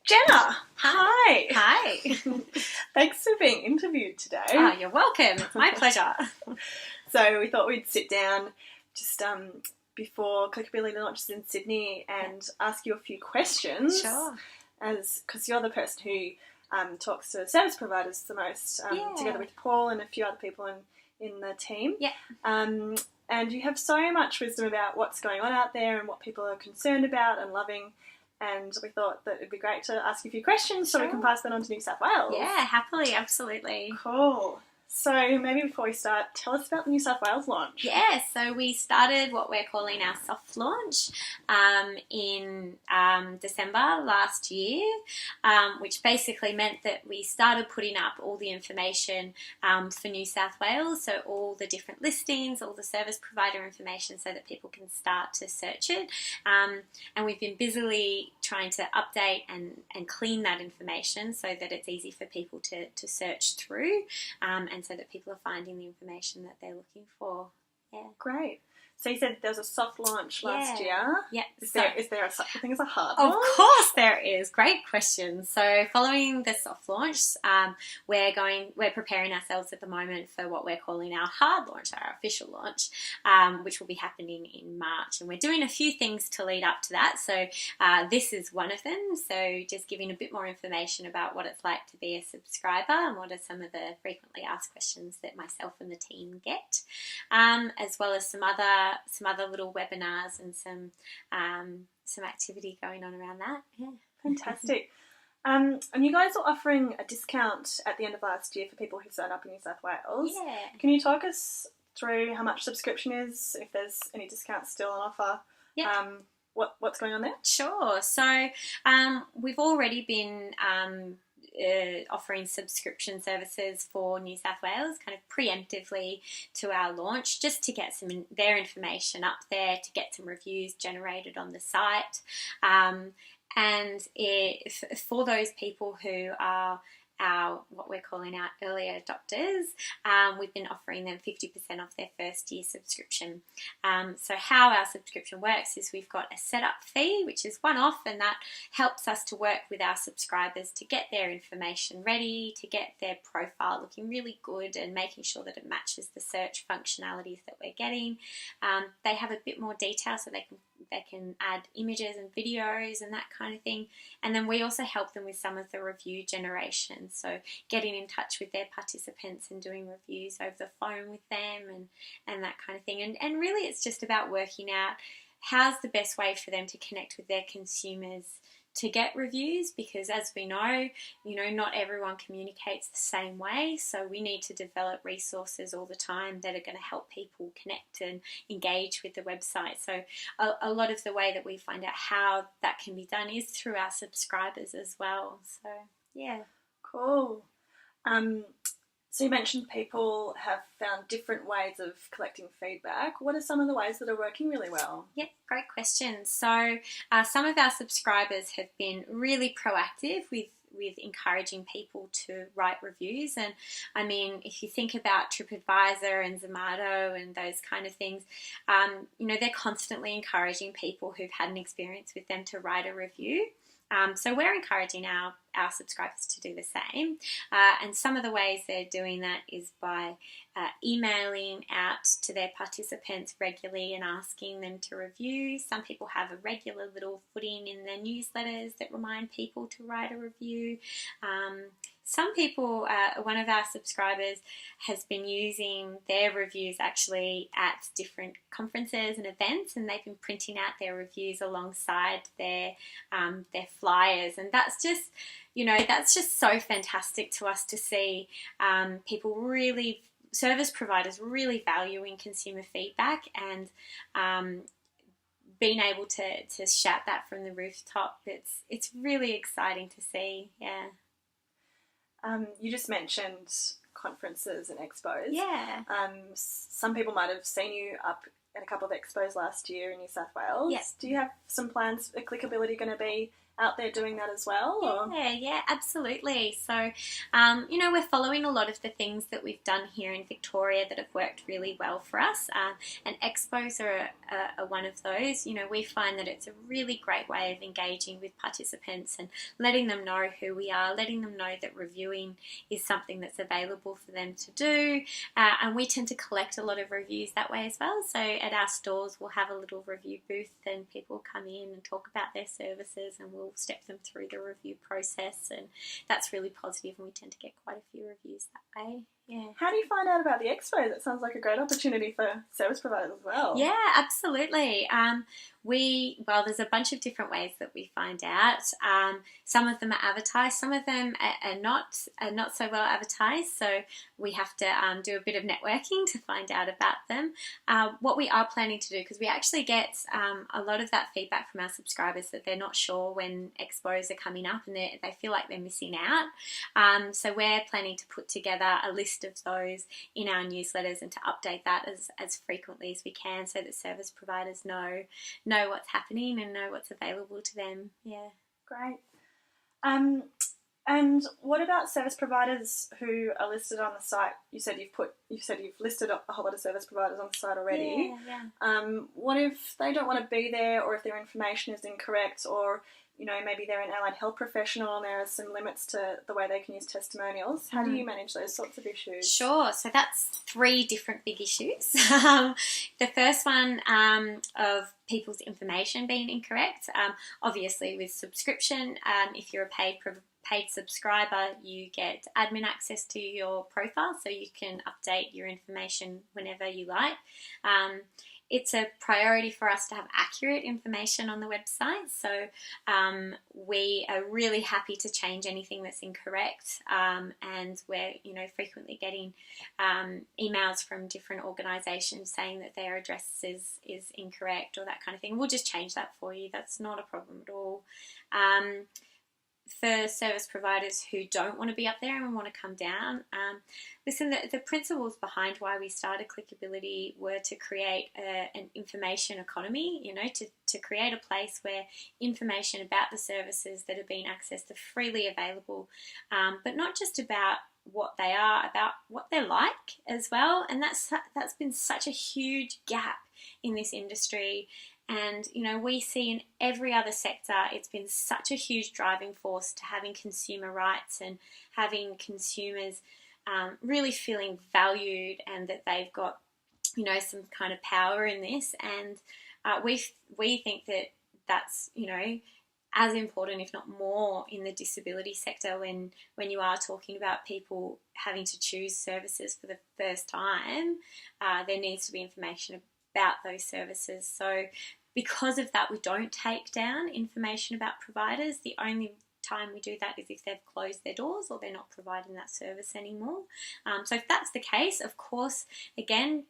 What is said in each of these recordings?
Jenna, hi. Hi. Thanks for being interviewed today. Oh, you're welcome. It's my pleasure. So we thought we'd sit down just before Clickability launches in Sydney and ask you a few questions. Sure. Because you're the person who talks to service providers the most, together with Paul and a few other people in the team. Yeah. And you have so much wisdom about what's going on out there and what people are concerned about and loving. And we thought that it'd be great to ask you a few questions so we can pass that on to New South Wales. Yeah, happily, absolutely. Cool. So maybe before we start, tell us about the New South Wales launch. Yeah, so we started what we're calling our soft launch in December last year, which basically meant that we started putting up all the information for New South Wales, so all the different listings, all the service provider information so that people can start to search it. And we've been busily trying to update and clean that information so that it's easy for people to search through and so that people are finding the information that they're looking for. Yeah. Great. So you said there was a soft launch last year. Yeah. Is there such a thing as a hard launch? Of course there is. Great question. So following the soft launch, we're preparing ourselves at the moment for what we're calling our hard launch, our official launch, which will be happening in March. And we're doing a few things to lead up to that. So this is one of them. So just giving a bit more information about what it's like to be a subscriber and what are some of the frequently asked questions that myself and the team get, as well as some other little webinars and some activity going on around that. Yeah. Fantastic. And you guys are offering a discount at the end of last year for people who signed up in New South Wales. Yeah. Can you talk us through how much subscription is, if there's any discounts still on offer? Yeah. What's going on there? Sure. So we've already been offering subscription services for New South Wales kind of preemptively to our launch, just to get their information up there, to get some reviews generated on the site. And for those people who are what we're calling our early adopters, we've been offering them 50% off their first year subscription. So how our subscription works is we've got a setup fee, which is one-off, and that helps us to work with our subscribers to get their information ready, to get their profile looking really good and making sure that it matches the search functionalities that we're getting. They have a bit more detail so they can add images and videos and that kind of thing. And then we also help them with some of the review generation. So getting in touch with their participants and doing reviews over the phone with them and that kind of thing. And really it's just about working out how's the best way for them to connect with their consumers to get reviews, because as we know, not everyone communicates the same way, so we need to develop resources all the time that are going to help people connect and engage with the website. So a lot of the way that we find out how that can be done is through our subscribers as well. So yeah. Cool. So you mentioned people have found different ways of collecting feedback. What are some of the ways that are working really well? Yeah, great question. So some of our subscribers have been really proactive with encouraging people to write reviews. And I mean, if you think about TripAdvisor and Zomato and those kind of things, they're constantly encouraging people who've had an experience with them to write a review. So we're encouraging our subscribers to do the same. And some of the ways they're doing that is by emailing out to their participants regularly and asking them to review. Some people have a regular little footing in their newsletters that remind people to write a review. Some people, one of our subscribers has been using their reviews actually at different conferences and events, and they've been printing out their reviews alongside their flyers, and that's just so fantastic to us to see people really, service providers really valuing consumer feedback and being able to shout that from the rooftop. It's really exciting to see, yeah. You just mentioned conferences and expos. Yeah. Some people might have seen you up at a couple of expos last year in New South Wales. Yes. Do you have some plans? Are Clickability going to be out there doing that as well? Or? Yeah, absolutely. So, we're following a lot of the things that we've done here in Victoria that have worked really well for us, and expos are one of those. We find that it's a really great way of engaging with participants and letting them know who we are, letting them know that reviewing is something that's available for them to do, and we tend to collect a lot of reviews that way as well. So at our stores, we'll have a little review booth and people come in and talk about their services, and we'll step them through the review process, and that's really positive, and we tend to get quite a few reviews that way. Yeah. How do you find out about the expos? It sounds like a great opportunity for service providers as well. Yeah, absolutely. There's a bunch of different ways that we find out. Some of them are advertised, some of them are not so well advertised, so we have to do a bit of networking to find out about them. What we are planning to do, because we actually get a lot of that feedback from our subscribers that they're not sure when expos are coming up and they feel like they're missing out. So we're planning to put together a list of those in our newsletters and to update that as frequently as we can, so that service providers know what's happening and know what's available to them. Yeah. Great. And what about service providers who are listed on the site? You said you've listed a whole lot of service providers on the site already. Yeah. What if they don't want to be there, or if their information is incorrect, or maybe they're an allied health professional and there are some limits to the way they can use testimonials? How do you manage those sorts of issues? Sure. So that's 3 different big issues. The first one of people's information being incorrect. Obviously, with subscription, if you're a paid subscriber, you get admin access to your profile, so you can update your information whenever you like. It's a priority for us to have accurate information on the website, so we are really happy to change anything that's incorrect, and we're frequently getting emails from different organisations saying that their address is incorrect or that kind of thing. We'll just change that for you. That's not a problem at all. For service providers who don't want to be up there and want to come down, listen, the principles behind why we started Clickability were to create an information economy, to create a place where information about the services that are being accessed are freely available, but not just about what they are, about what they're like as well. And that's been such a huge gap in this industry. And, we see in every other sector, it's been such a huge driving force to having consumer rights and having consumers really feeling valued and that they've got, some kind of power in this. And we think that that's, as important, if not more, in the disability sector when you are talking about people having to choose services for the first time. There needs to be information about those services. So because of that, we don't take down information about providers. The only time we do that is if they've closed their doors or they're not providing that service anymore. So if that's the case, of course, again,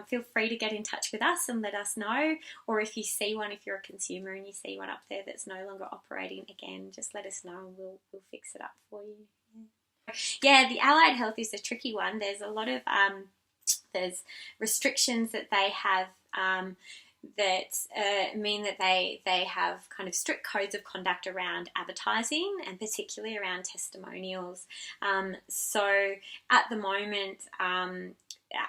feel free to get in touch with us and let us know. Or if you see one, if you're a consumer and you see one up there that's no longer operating, again, just let us know and we'll fix it up for you. Yeah, the allied health is a tricky one. There's a lot of there's restrictions that they have that mean that they have kind of strict codes of conduct around advertising and particularly around testimonials. So at the moment,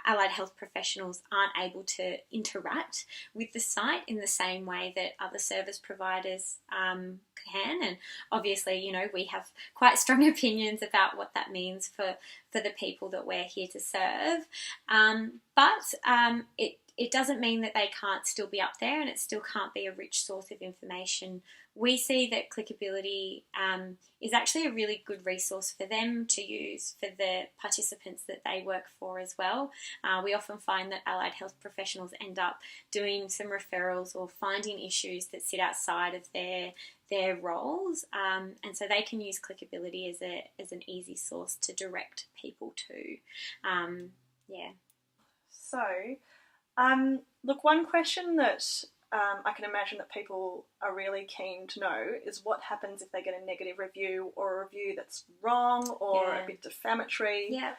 allied health professionals aren't able to interact with the site in the same way that other service providers can. And obviously, we have quite strong opinions about what that means for the people that we're here to serve. But it doesn't mean that they can't still be up there and it still can't be a rich source of information. We see that Clickability is actually a really good resource for them to use for the participants that they work for as well. We often find that allied health professionals end up doing some referrals or finding issues that sit outside of their roles, and so they can use Clickability as an easy source to direct people to. So, look, one question that I can imagine that people are really keen to know is what happens if they get a negative review or a review that's wrong or a bit defamatory. Yeah.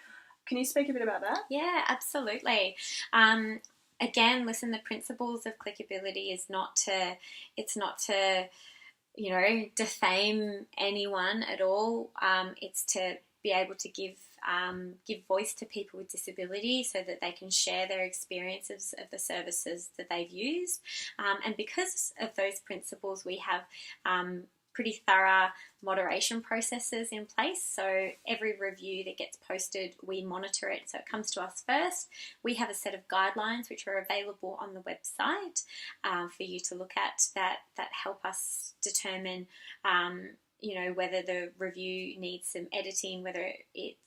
Can you speak a bit about that? Yeah, absolutely. Again, listen, the principles of Clickability is not to defame anyone at all. It's to be able to give voice to people with disability so that they can share their experiences of the services that they've used. And because of those principles, we have pretty thorough moderation processes in place. So every review that gets posted, we monitor it. So it comes to us first. We have a set of guidelines which are available on the website for you to look at that help us determine, whether the review needs some editing, whether it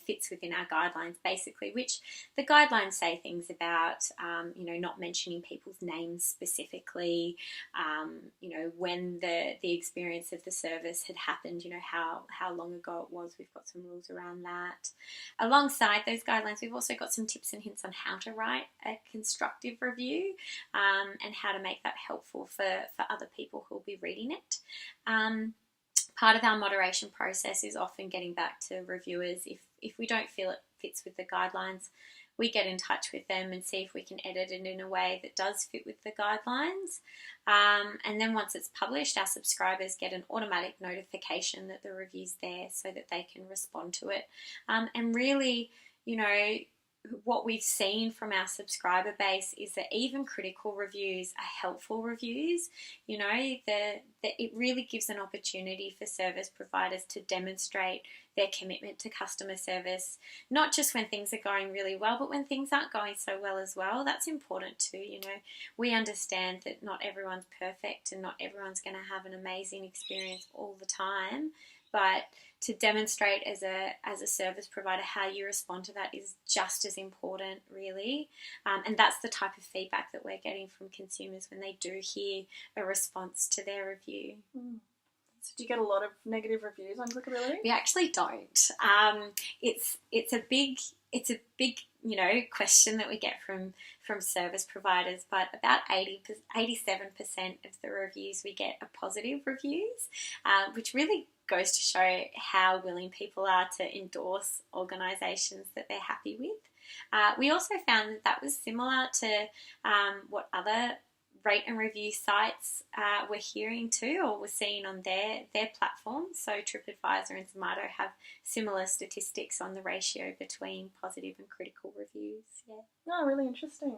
fits within our guidelines, basically, which the guidelines say things about, not mentioning people's names specifically, when the experience of the service had happened, how long ago it was. We've got some rules around that. Alongside those guidelines, we've also got some tips and hints on how to write a constructive review and how to make that helpful for other people who will be reading it. Part of our moderation process is often getting back to reviewers. If we don't feel it fits with the guidelines, we get in touch with them and see if we can edit it in a way that does fit with the guidelines. And then once it's published, our subscribers get an automatic notification that the review's there so that they can respond to it. And really, what we've seen from our subscriber base is that even critical reviews are helpful reviews. It really gives an opportunity for service providers to demonstrate their commitment to customer service, not just when things are going really well, but when things aren't going so well as well. That's important too. We understand that not everyone's perfect and not everyone's going to have an amazing experience all the time, but to demonstrate as a service provider how you respond to that is just as important, really. And that's the type of feedback that we're getting from consumers when they do hear a response to their review. So do you get a lot of negative reviews on Clickability? We actually don't. It's a big question that we get from service providers, but about 87% of the reviews we get are positive reviews, which really goes to show how willing people are to endorse organisations that they're happy with. We also found that was similar to what other rate and review sites were hearing too, or were seeing on their platforms. So TripAdvisor and Zomato have similar statistics on the ratio between positive and critical reviews. Yeah. Oh, really interesting.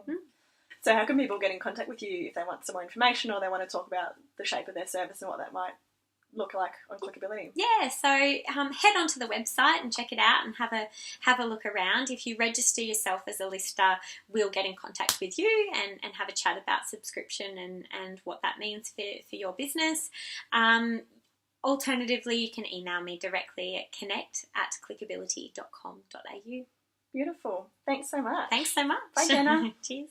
So how can people get in contact with you if they want some more information or they want to talk about the shape of their service and what that might look like on Clickability? Yeah, so head onto the website and check it out and have a look around. If you register yourself as a lister, we'll get in contact with you and have a chat about subscription and what that means for your business. Alternatively, you can email me directly at connect@clickability.com.au. Beautiful. Thanks so much. Thanks so much. Bye, Jenna. Cheers.